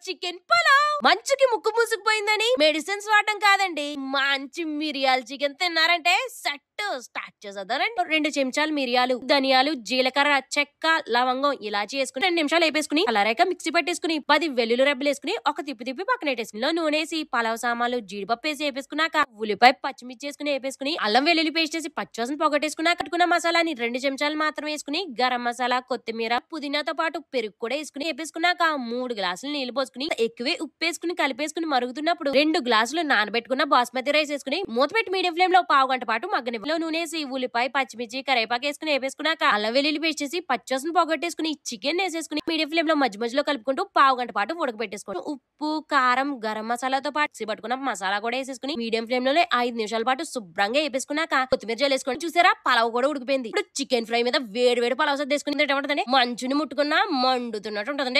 Chicken pulao. మంచుకి ముక్కు మూసుకుపోయిందని medicines వాడడం కాదండి, మంచి మిరియాల చికెన్ తిన్నారంటే సెట్. స్టార్ట్ చేసేద్దారండి. 2 చెంచాలు మిరియాలు, ధనియాలు, జీలకర్ర, చెక్క, లవంగం ఇలాచి వేసుకుని 2 నిమిషాలు వేపేసుకుని అలారేక మిక్సీ పట్టేసుకుని 10 వెల్లుల్లి రెబ్బలు వేసుకుని ఒక తిప్పి పక్కన పెట్టేసుకుని నూనె వేసి పలావ్ సామాన్లు జీడిపప్పు వేసి వేపేసుకున్నాక ఉల్లిపాయ పచ్చిమిర్చి వేసుకుని వేపేసుకుని అల్లం వెల్లుల్లి పేస్ట్ వేసి పచ్చివాసన పొగట్టేసుకున్నా కట్టుకున్న మసాలాని 2 చెంచాలు మాత్రం వేసుకుని గరం మసాలా, కొత్తిమీర, పుదీనాతో పాటు పెరుగు కూడా వేసుకుని వేపేసుకున్నాక 3 గ్లాసులు నీళ్లు పోసుకుని ఎక్కువే ఉప్పు వేసుకుని కలిపేసుకుని మరుగుతున్నప్పుడు 2 గ్లాసులు నానబెట్టుకున్న బాస్మతి రైస్ వేసుకుని మూత పెట్టి మీడియం ఫ్లేమ్ లో పావు గంట పాటు మగ్గని నూనె వేసి ఉల్లిపాయ పచ్చిమిర్చి కరేపాకు వేసుకుని వేపేసుకున్నాక అల్లం వెల్లుల్లి పేస్ట్ చేసి పచ్చివాసన పొగట్టేసుకుని చికెన్ వేసేసుకుని మీడియం ఫ్లేమ్ లో మధ్య మధ్యలో కలుపుకుంటూ పావు గంట పాటు ఉడకబెట్టేసుకోండి. ఉప్పు, కారం, గరం మసాలాతో పాటు పట్టుకున్న మసాలా కూడా వేసేసుకుని మీడియం ఫ్లేమ్ లో 5 నిమిషాల పాటు శుభ్రంగా వేపేసుకున్నాక కొత్తిమీర జల్లేసుకొని చూసారా పలావ్ కూడా ఉడికిపోయింది. ఇప్పుడు చికెన్ ఫ్రై మీద వేడి వేడి పలావ్ సద్ద వేసుకుని మంచుని ముట్టుకున్నా మండుతున్నట్టు ఉంటదండి.